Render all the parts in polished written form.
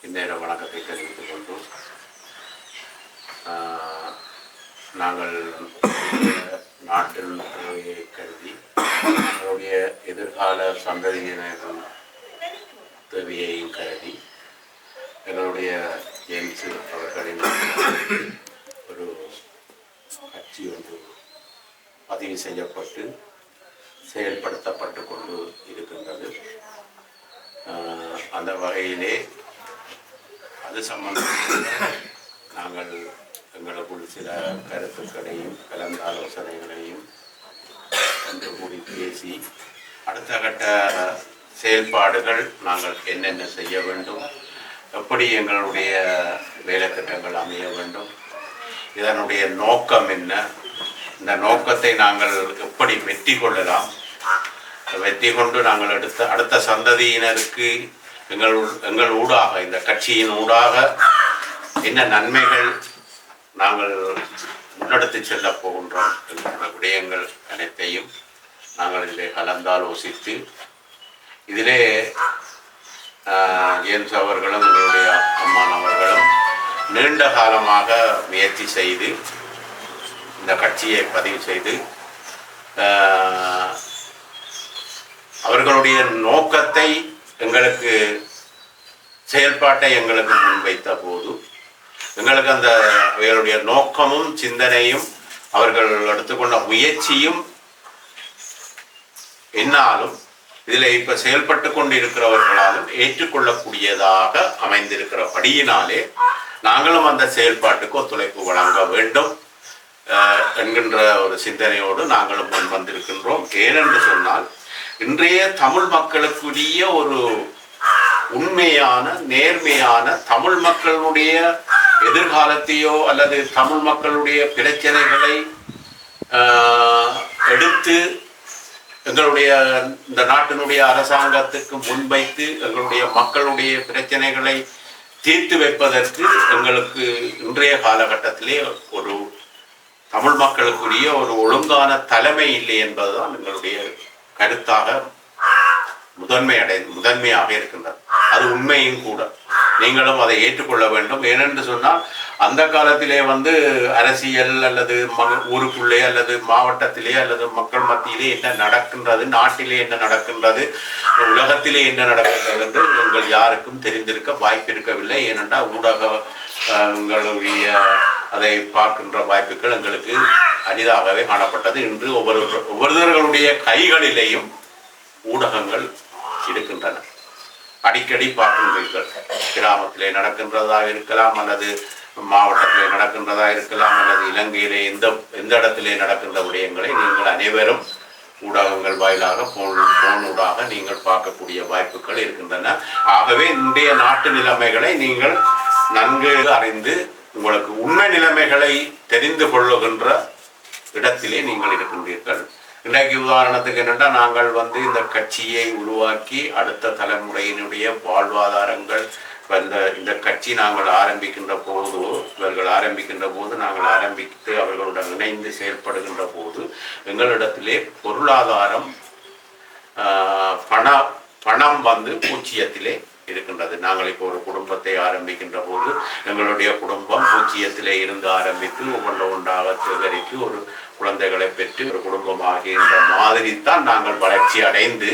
இந்நேர வணக்கத்தை தெரிவித்துக் கொண்டு நாங்கள் நாட்டில் கருதி நம்மளுடைய எதிர்கால சந்ததியினரின் தேவையையும் கருதி எங்களுடைய ஜேம்ஸ் அவர்களின் ஒரு கட்சி ஒன்று பதிவு செய்யப்பட்டு செயல்படுத்தப்பட்டு கொண்டு இருக்கின்றது. அந்த வகையிலே அது சம்பந்தமாக நாங்கள் எங்களுக்குள் சில கருத்துக்களையும் கலந்தாலோசனைகளையும் ஒன்று கூடி பேசி அடுத்த கட்ட செயல்பாடுகள் நாங்கள் என்னென்ன செய்ய வேண்டும், எப்படி எங்களுடைய வேலை திட்டங்கள் அமைய வேண்டும், இதனுடைய நோக்கம் என்ன, இந்த நோக்கத்தை நாங்கள் எப்படி வெற்றி கொள்ளலாம், வெற்றி கொண்டு நாங்கள் அடுத்த சந்ததியினருக்கு எங்கள் ஊடாக இந்த கட்சியின் ஊடாக என்ன நன்மைகள் நாங்கள் முன்னெடுத்து செல்ல போகின்றோம் என்கிற விடயங்கள் அனைத்தையும் நாங்கள் இதிலே கலந்தாலோசித்து இதிலே ஜேம்ஸ் அவர்களும் எங்களுடைய அம்மான் அவர்களும் நீண்ட காலமாக முயற்சி செய்து இந்த கட்சியை பதிவு செய்து அவர்களுடைய நோக்கத்தை எங்களுக்கு செயல்பாட்டை எங்களுக்கு முன்வைத்த போது எங்களுக்கு அந்த அவர்களுடைய நோக்கமும் சிந்தனையும் அவர்கள் எடுத்துக்கொண்ட முயற்சியும் என்னாலும் இதில் இப்போ செயல்பட்டு கொண்டு இருக்கிறவர்களாலும் ஏற்றுக்கொள்ளக்கூடியதாக அமைந்திருக்கிறபடியினாலே நாங்களும் அந்த செயல்பாட்டுக்கு ஒத்துழைப்பு வழங்க வேண்டும் என்கின்ற ஒரு சிந்தனையோடு நாங்களும் முன் வந்திருக்கின்றோம். ஏனென்று சொன்னால் இன்றைய தமிழ் மக்களுக்குரிய ஒரு உண்மையான நேர்மையான தமிழ் மக்களுடைய எதிர்காலத்தையோ அல்லது தமிழ் மக்களுடைய பிரச்சனைகளை எடுத்து எங்களுடைய இந்த நாட்டினுடைய அரசாங்கத்துக்கு முன்வைத்து எங்களுடைய மக்களுடைய பிரச்சனைகளை தீர்த்து வைப்பதற்கு எங்களுக்கு இன்றைய காலகட்டத்திலே ஒரு தமிழ் மக்களுக்குரிய ஒரு ஒழுங்கான தலைமை இல்லை என்பதுதான் எங்களுடைய கருத்தாக முதன்மையாக இருக்கின்றது. அது உண்மையும் கூட. நீங்களும் அதை ஏற்றுக்கொள்ள வேண்டும். ஏனென்று சொன்னால் அந்த காலத்திலே அரசியல் அல்லது ஊருக்குள்ளே அல்லது மாவட்டத்திலே அல்லது மக்கள் மத்தியிலே என்ன நடக்கின்றது, நாட்டிலே என்ன நடக்கின்றது, உலகத்திலே என்ன நடக்கின்றது என்று எங்கள் யாருக்கும் தெரிந்திருக்க வாய்ப்பிருக்கவில்லை. ஏனென்றால் ஊடகங்களுடைய அதை பார்க்கின்ற வாய்ப்புகள் எங்களுக்கு அரிதாகவே காணப்பட்டது. இன்று ஒவ்வொருவர்களுடைய கைகளிலேயும் ஊடகங்கள் இருக்கின்றன. அடிக்கடி பார்க்கின்றீர்கள். கிராமத்திலே நடக்கின்றதாக இருக்கலாம், அல்லது மாவட்டத்திலே நடக்கின்றதா இருக்கலாம், அல்லது இலங்கையிலே எந்த இடத்திலே நடக்கின்ற விடயங்களை நீங்கள் அனைவரும் ஊடகங்கள் வாயிலாக போனூடாக நீங்கள் பார்க்கக்கூடிய வாய்ப்புகள் இருக்கின்றன. ஆகவே இன்றைய நாட்டு நிலைமைகளை நீங்கள் நன்கு அறிந்து உங்களுக்கு உண்மை நிலைமைகளை தெரிந்து கொள்ளுகின்ற இடத்திலே நீங்கள் இருக்கின்றீர்கள். இன்றைக்கு உதாரணத்துக்கு என்னென்னா, நாங்கள் இந்த கட்சியை உருவாக்கி அடுத்த தலைமுறையினுடைய வாழ்வாதாரங்கள் இந்த கட்சி நாங்கள் ஆரம்பிக்கின்ற போது நாங்கள் ஆரம்பித்து அவர்களுடன் இணைந்து செயல்படுகின்ற போது எங்களிடத்திலே பொருளாதாரம் பணம் பூஜ்ஜியத்திலே இருக்கின்றது. நாங்கள் இப்போ ஒரு குடும்பத்தை ஆரம்பிக்கின்ற போது எங்களுடைய குடும்பம் பூஜ்ஜியத்திலே இருந்து ஆரம்பித்து ஒன்றாக சேகரித்து ஒரு குழந்தைகளை பெற்று ஒரு குடும்பம் ஆகின்ற மாதிரி தான் நாங்கள் வளர்ச்சி அடைந்து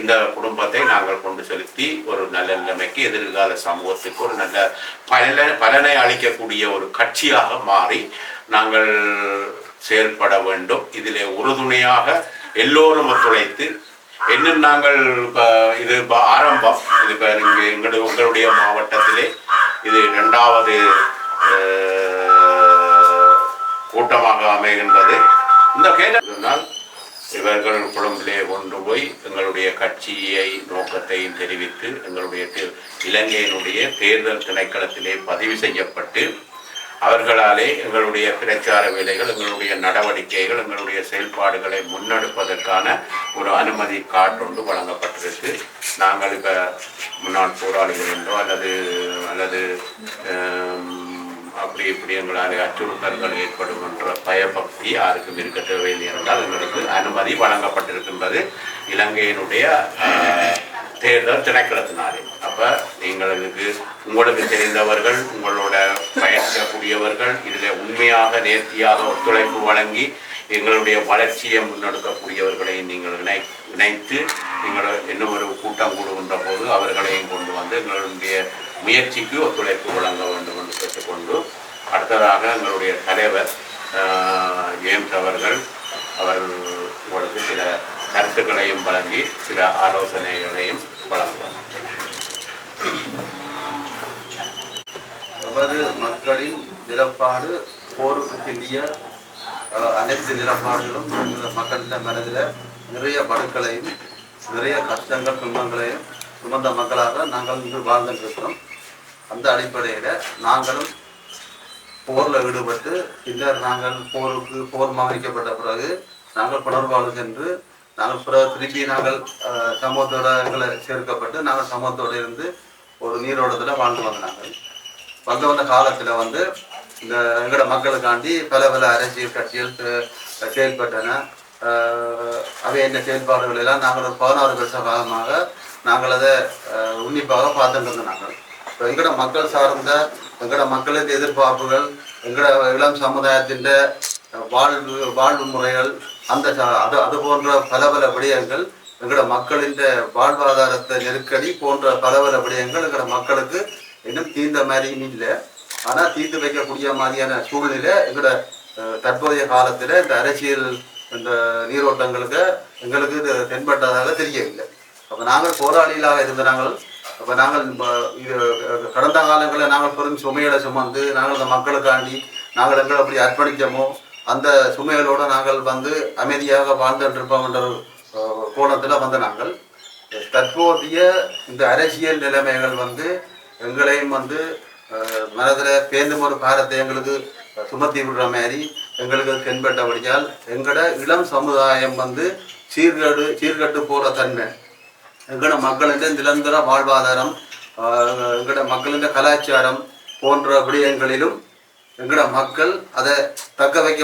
இந்த குடும்பத்தை நாங்கள் கொண்டு செலுத்தி ஒரு நல்ல நிலைமைக்கு எதிர்கால சமூகத்துக்கு ஒரு நல்ல பலனை அளிக்கக்கூடிய ஒரு கட்சியாக மாறி நாங்கள் செயல்பட வேண்டும். இதிலே உறுதுணையாக எல்லோரும் ஒத்துழைத்து இன்னும் நாங்கள் இது ஆரம்பம். இது உங்களுடைய மாவட்டத்திலே இது 2வது கூட்டமாக அமைகின்றது. இந்த கேட்டால் இவர்கள் கொழும்பிலே கொண்டு போய் எங்களுடைய கட்சியை நோக்கத்தையும் தெரிவித்து எங்களுடைய இலங்கையினுடைய தேர்தல் திணைக்களத்திலே பதிவு செய்யப்பட்டு அவர்களாலே எங்களுடைய பிரச்சார வேலைகள், எங்களுடைய நடவடிக்கைகள், எங்களுடைய செயல்பாடுகளை முன்னெடுப்பதற்கான ஒரு அனுமதி கார்டு வழங்கப்பட்டிருக்கு. நாங்கள் இப்போ முன்னாள் போராளிகள் என்றோ அல்லது அப்படி இப்படி எங்களால் அச்சுறுத்தல்கள் ஏற்படும் என்ற பயபக்தி யாருக்கும் இருக்க தேவையில்லை என்றால் எங்களுக்கு அனுமதி வழங்கப்பட்டிருக்கின்றது இலங்கையினுடைய தேர்தல் திணைக்களத்தினாலே. அப்போ நீங்கள் எங்களுக்கு உங்களுக்கு தெரிந்தவர்கள், உங்களோட பயணிக்கக்கூடியவர்கள், இதில் உண்மையாக நேர்த்தியாக ஒத்துழைப்பு வழங்கி எங்களுடைய வளர்ச்சியை முன்னெடுக்கக்கூடியவர்களை நீங்கள் இணைத்து நீங்கள் இன்னும் ஒரு கூட்டம் கூடுகின்ற போது அவர்களையும் கொண்டு வந்து எங்களுடைய முயற்சிக்கு ஒத்துழைப்பு வழங்க வேண்டும் என்று கேட்டுக்கொண்டு, அடுத்ததாக எங்களுடைய தலைவர் ஜேம்ஸ் அவர்கள் உங்களுக்கு சில கருத்துக்களையும் வழங்கி சில ஆலோசனைகளையும் வழங்குவார். நமது மக்களின் நிலப்பாடு போருக்கு பிந்திய அனைத்து நிலப்பாடுகளும் மக்களின் மனதில் நிறைய படுக்களையும் நிறைய கஷ்டங்கள் துன்பங்களையும் சுமந்த மக்களாக நாங்கள் இன்று வாழ்ந்துருக்கிறோம். அந்த அடிப்படையில் நாங்களும் போரில் ஈடுபட்டு பின்னர் நாங்கள் போர் மாறிக்கப்பட்ட பிறகு நாங்கள் புனர்வாழ்வு சென்று நாங்கள் திருப்பி நாங்கள் சமூகத்தோட எங்களை சேர்க்கப்பட்டு நாங்கள் சமூகத்தோடு இருந்து ஒரு நீரோட்டத்தில் வாழ்ந்து வந்த காலத்தில் இந்த எங்களோட மக்களுக்காண்டி பல அரசியல் கட்சிகள் செயல்பட்டன. அவை என்ன செயல்பாடுகள் எல்லாம் நாங்கள் ஒரு 16 வருஷ காலமாக நாங்கள் அதை உன்னிப்பாக பார்த்துட்டு நாங்கள் இப்போ எங்களோட மக்கள் சார்ந்த எங்களோட மக்களுக்கு எதிர்பார்ப்புகள், எங்களோட இளம் சமுதாயத்தின் வாழ்வு முறைகள், அது போன்ற பல விடயங்கள், எங்களோட மக்களின் வாழ்வாதாரத்தை நெருக்கடி போன்ற பல விடயங்கள் எங்களோட மக்களுக்கு இன்னும் தீர்ந்த மாதிரியும் இல்லை. ஆனால் தீர்த்து வைக்கக்கூடிய மாதிரியான சூழ்நிலை எங்களோட தற்போதைய காலத்தில் இந்த அரசியல் இந்த நீரோட்டங்களுக்கு எங்களுக்கு இது தென்பட்டதாக தெரியவில்லை. அப்போ நாங்கள் போராளிகளாக இருந்த நாங்கள் கடந்த காலங்களில் நாங்கள் பெரும் சுமைகளை சுமந்து நாங்கள் இந்த மக்களுக்காண்டி நாங்கள் எங்களை அப்படி அர்ப்பணித்தோமோ அந்த சுமைகளோடு நாங்கள் அமைதியாக வாழ்ந்துருப்போம் என்ற கோணத்தில் நாங்கள் தற்போதைய இந்த அரசியல் நிலைமைகள் எங்களையும் மனதில் பேர்ந்தும் ஒரு பாரத்தை எங்களுக்கு சுமத்தி விடுற மாதிரி எங்களுக்கு தென்பட்டபடியால் எங்களோட இளம் சமுதாயம் சீர்கட்டு போகிற தன்மை, எங்களோட மக்களின் நிரந்தர வாழ்வாதாரம், எங்களோட மக்களின் கலாச்சாரம் போன்ற விடயங்களிலும் எங்களோட மக்கள் அதை தக்க வைக்க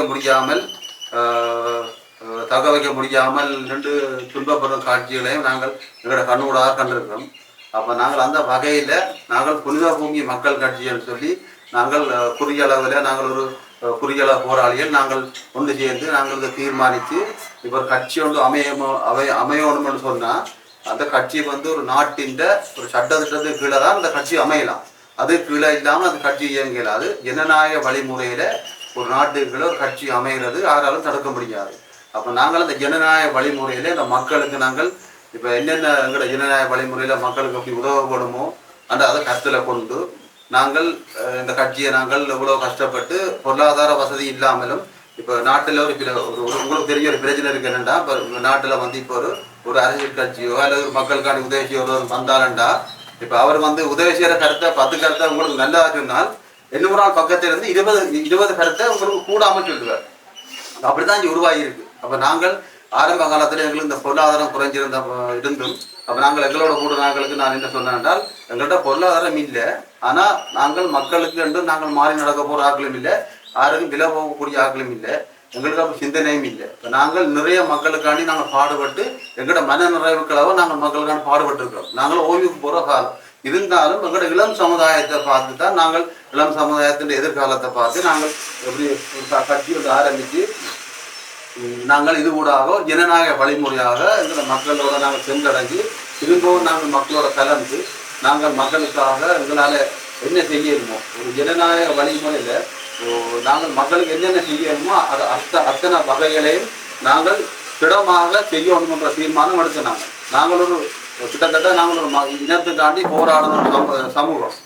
முடியாமல் நின்று துன்பப்படும் காட்சிகளையும் நாங்கள் எங்களோட கண்ணூடாக கண்டிருக்கிறோம். அப்போ நாங்கள் அந்த வகையில் நாங்கள் புனித பூமி மக்கள் கட்சின்னு சொல்லி நாங்கள் குறுகிய அளவில் நாங்கள் ஒரு குறுகிய போராளிகள் நாங்கள் ஒன்று சேர்ந்து நாங்கள் இதை தீர்மானித்து இப்போ கட்சி ஒன்று அமையணும்னு சொன்னால் அந்த கட்சி ஒரு நாட்டின் ஒரு சட்டத்திட்டத்துக்கு கீழே தான் அந்த கட்சி அமையலாம். அது கீழே இல்லாமல் அந்த கட்சி இயங்கலாது. ஜனநாயக வழிமுறையில் ஒரு நாட்டுக்குள்ள ஒரு கட்சி அமைகிறது யாராலும் தடுக்க முடியாது. அப்போ நாங்கள் அந்த ஜனநாயக வழிமுறையில் இந்த மக்களுக்கு நாங்கள் இப்போ என்னென்ன எங்களோட ஜனநாயக வழிமுறையில் மக்களுக்கு அப்படி உதவப்படுமோ அதை கருத்தில் கொண்டு நாங்கள் இந்த கட்சியை நாங்கள் எவ்வளோ கஷ்டப்பட்டு பொருளாதார வசதி இல்லாமலும் இப்போ நாட்டில் உங்களுக்கு தெரிய ஒரு பிரச்சனை இருக்கு என்னென்னா இப்போ நாட்டில் இப்போ ஒரு அரசியல் கட்சியோ அல்லது மக்களுக்கான உதவி செய்யறோ வந்தாலண்டா இப்போ அவர் உதவி செய்கிற கருத்தை 10 கருத்தை உங்களுக்கு நல்லா சொன்னால் இன்னொரு நாள் பக்கத்தில் இருந்து 20 கருத்தை உங்களுக்கு கூடாமல் சொல்லுவார். அப்படிதான் இங்கே உருவாகியிருக்கு. அப்போ நாங்கள் ஆரம்ப காலத்தில் எங்களுக்கு இந்த பொருளாதாரம் இருந்தும் அப்போ நாங்கள் எங்களோட கூட நாங்களுக்கு நான் என்ன சொன்னேன் என்றால் எங்கள்கிட்ட பொருளாதாரம் இல்லை, ஆனால் நாங்கள் மக்களுக்கு என்று நாங்கள் மாறி நடக்க போகிற ஆக்களும் இல்லை, யாருக்கும் விலை போகக்கூடிய ஆக்களும் இல்லை, எங்களுக்கு அப்போ சிந்தனையும் இல்லை. இப்போ நாங்கள் நிறைய மக்களுக்காண்டி நாங்கள் பாடுபட்டு எங்களோட மன நிறைவுக்களவோ நாங்கள் மக்களுக்கான பாடுபட்டுருக்கிறோம். நாங்கள் ஓய்வுக்கு போகிற காலம் இருந்தாலும் எங்களோட இளம் சமுதாயத்தை பார்த்து தான் நாங்கள் இளம் சமுதாயத்தின் எதிர்காலத்தை பார்த்து நாங்கள் எப்படி கட்சி ஆரம்பித்து நாங்கள் இது கூடாக ஜனநாயக வழிமுறையாக எங்களோட மக்களோட நாங்கள் சென்றடங்கி திரும்பவும் நாங்கள் மக்களோட கலந்து நாங்கள் மக்களுக்காக எங்களால் என்ன செய்யணுமோ ஒரு ஜனநாயக வழிமுறையில் நாங்கள் மக்களுக்கு என்னென்ன செய்யணுமோ அது அத்தனை வகைகளையும் நாங்கள் திடமாக செய்யணுன்ற தீர்மானம் எடுத்து நாங்கள் ஒரு கிட்டத்தட்ட நாங்கள் ஒரு இனத்துக்காண்டி போராடணும் சமூகம்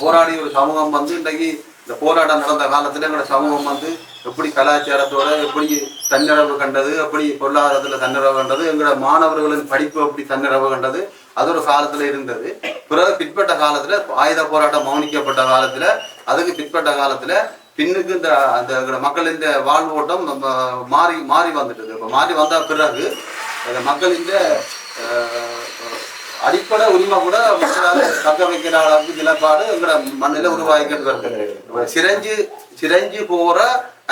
போராடிய ஒரு சமூகம் இன்றைக்கு இந்த போராட்டம் நடந்த காலத்தில் எங்களோட சமூகம் எப்படி கலாச்சாரத்தோட எப்படி தன்னிறைவு கண்டது, எப்படி பொருளாதாரத்தில் தன்னிறைவு கண்டது, எங்களோட மாணவர்களின் படிப்பு எப்படி தன்னிறைவு கண்டது, அது ஒரு காலத்தில் இருந்தது. பிறகு பிற்பட்ட காலத்தில் ஆயுத போராட்டம் மௌனிக்கப்பட்ட காலத்தில் அதுக்கு பிற்பட்ட காலத்தில் பின்னுக்கு அந்த மக்களின் வாழ்வு ஓட்டம் மாறி வந்துட்டது. இப்போ மாறி வந்த பிறகு மக்களின் அடிப்படை உரிமை கூட மக்களால் தக்க வைக்கிற அளவுக்கு நிலப்பாடு எங்களோட மண்ணில் உருவாகிக்கிட்டு வருது. சிரஞ்சு போற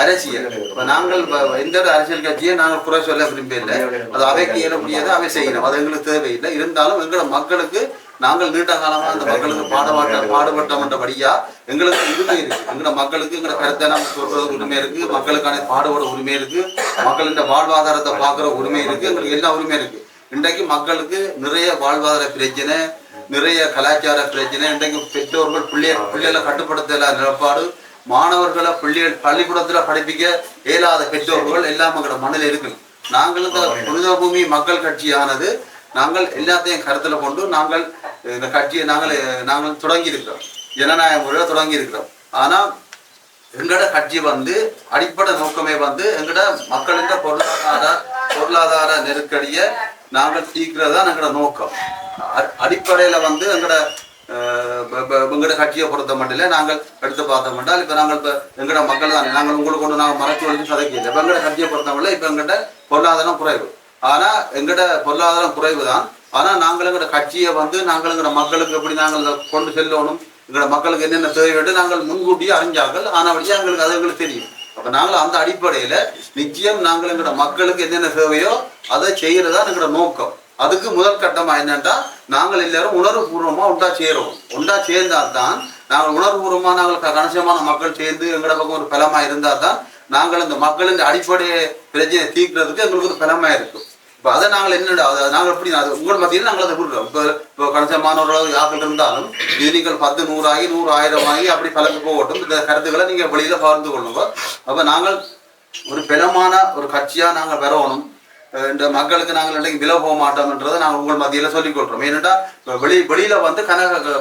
அரசியல் இப்போ நாங்கள் எந்த அரசியல் கட்சியை நாங்கள் குறை சொல்ல விரும்பவில்லை. அது அவைக்கு இயலக்கூடியதை அவை செய்யணும், அது எங்களுக்கு தேவையில்லை. இருந்தாலும் எங்களோட மக்களுக்கு நாங்கள் நீண்ட காலமாக அந்த மக்களுக்கு பாடுபட்டபடியா எங்களுக்கு உரிமை இருக்கு. எங்களோட மக்களுக்கு எங்களோட கருத்தை நம்ம சொல்றது உரிமை இருக்கு, மக்களுக்கான பாடுபட உரிமை இருக்கு, மக்களின் வாழ்வாதாரத்தை பார்க்குற உரிமை இருக்கு, எங்களுக்கு எல்லா உரிமை இருக்கு. இன்றைக்கு மக்களுக்கு நிறைய வாழ்வாதார பிரச்சனை, நிறைய கலாச்சார பிரச்சனை. இன்றைக்கு பெற்றோர்கள் பிள்ளைகளை கட்டுப்படுத்தல நிலப்பாடு, மாணவர்களை பள்ளிக்கூடத்துல படிப்பிக்க இயலாத பெற்றோர்கள் எல்லாம் எங்களோட மனதில் இருக்கு. நாங்கள் இந்த புனித பூமி மக்கள் கட்சியானது நாங்கள் எல்லாத்தையும் கருத்துல கொண்டு நாங்கள் இந்த கட்சியை நாங்கள் தொடங்கி இருக்கிறோம், ஜனநாயக முறையில தொடங்கி இருக்கிறோம். ஆனா எங்களோட கட்சி அடிப்படை நோக்கமே எங்களோட மக்களின் பொருளாதார நெருக்கடியை நாங்கள் தீர்க்கிறதா எங்களோட நோக்கம். அடிப்படையில எங்களோட கட்சியை பொறுத்த மட்டும் நாங்கள் எடுத்து பார்த்தோம் என்றால் இப்ப நாங்கள் எங்களோட மக்கள் தான் நாங்கள் உங்களுக்கு கொண்டு நாங்கள் மறைச்சு ஒழிச்சு சதைக்கல. இப்ப எங்களோட கட்சியை பொறுத்தவரை இப்ப எங்கிட்ட பொருளாதாரம் குறைவு. ஆனா எங்கட பொருளாதாரம் குறைவு தான். ஆனா நாங்கள் எங்களோட கட்சியை நாங்கள் எங்களோட மக்களுக்கு எப்படி நாங்கள் கொண்டு செல்லணும், எங்களோட மக்களுக்கு என்னென்ன தேவை வேண்டும் நாங்கள் முன்கூட்டியே அறிஞ்சார்கள். ஆனபடியே எங்களுக்கு அது எங்களுக்கு தெரியும். அப்ப நாங்கள் அந்த அடிப்படையில நிச்சயம் நாங்கள் எங்களோட மக்களுக்கு என்னென்ன தேவையோ அதை செய்யறதா எங்களோட நோக்கம். அதுக்கு முதல் கட்டமா என்னன்னா நாங்கள் எல்லாரும் உணர்வுபூர்வமா ஒன்றா சேர்ந்தால்தான் நாங்கள் உணர்வுபூர்வமா நாங்கள் கணிசமான மக்கள் சேர்ந்து எங்களோட பக்கம் ஒரு பலமா இருந்தா தான் நாங்கள் இந்த மக்களின் அடிப்படை பிரச்சனையை தீர்க்கிறதுக்கு எங்களுக்கு ஒரு பலமா இருக்கும். இப்போ அதை நாங்கள் என்ன நாங்கள் எப்படி உங்கள் மத்தியில் நாங்கள் அதை விடுறோம். இப்போ கணிசமானவர்களாக யாக்கள் இருந்தாலும் இது நீங்கள் 10, 100 ஆகி 100, 1000 ஆகி அப்படி பலருக்கு போகட்டும். இந்த கருத்துக்களை நீங்க வெளியில பகிர்ந்து கொள்ளுங்க. அப்ப நாங்கள் ஒரு பலமான ஒரு கட்சியா நாங்கள் வரணும். இந்த மக்களுக்கு நாங்கள் இன்றைக்கு விலை போக மாட்டோம்ன்றதை நாங்கள் உங்கள் மத்தியில சொல்லிக் கொள்றோம். ஏனென்றா வெளியில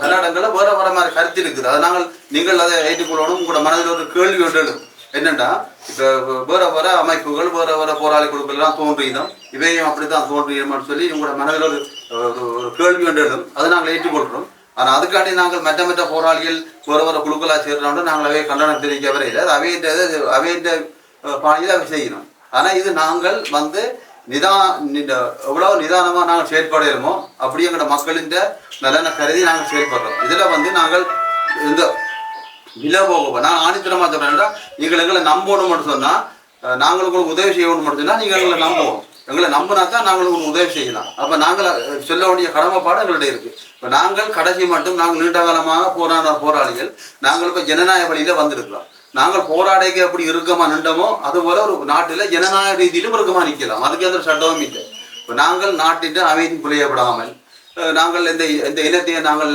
கன்னடங்களை வேற மாதிரி கருத்து இருக்குது. அதை நீங்கள் அதை ஏற்றுக்கொள்ளணும். உங்களோட மனதில் ஒரு கேள்வி ஒன்று என்னண்டா இப்ப வேற அமைப்புகள் வேற போராளி குழுக்கள் எல்லாம் தோன்றியதும் இவையும் அப்படித்தான் தோன்றியதுன்னு சொல்லி உங்களோட மனதில் ஒரு கேள்வி ஒன்று எழுதும். அதை நாங்கள் ஏற்றுக்கொள்றோம். ஆனா அதுக்காண்டி நாங்கள் மற்ற போராளிகள் வேற குழுக்களா சேர்றோம் நாங்கள் அவையை கண்டனம் தெரிவிக்க வரையில அவையின் பாணியில் அவை செய்யணும். ஆனா இது நாங்கள் எவ்வளவு நிதானமா நாங்கள் செயல்படுறோமோ அப்படி எங்களோட மக்களின் நலனை கருதி நாங்கள் செயல்படுறோம். இதுல நாங்கள் இந்த விலை போக நான் ஆணித்தரமா சொல்றேன்டா நீங்கள் எங்களை நம்பணும் மட்டும் சொன்னா நாங்கள் உங்களுக்கு உதவி செய்யணும் மட்டும் சொன்னா நீங்கள் எங்களை நம்பணும். எங்களை நம்பினா தான் நாங்கள் உங்களுக்கு உதவி செய்யலாம். அப்ப நாங்கள் சொல்ல வேண்டிய கடமைப்பாடு எங்கள்கிட்ட இருக்கு. இப்ப நாங்கள் கடைசி மட்டும் நாங்கள் நீண்ட காலமாக போராளிகள் நாங்கள் இப்ப ஜனநாயக வழியில வந்திருக்கிறோம். நாங்கள் போராடைக்கு எப்படி இறுக்கமா நின்றோமோ அது போல ஒரு நாட்டில ஜனநாயக ரீதியிலும் இறுக்கமா நிற்கலாம். அதுக்கு எந்த சட்டமும் இல்லை. இப்ப நாங்கள் நாட்டின் அமைதி புலையப்படாமல் நாங்கள் இந்த இனத்தையே நாங்கள்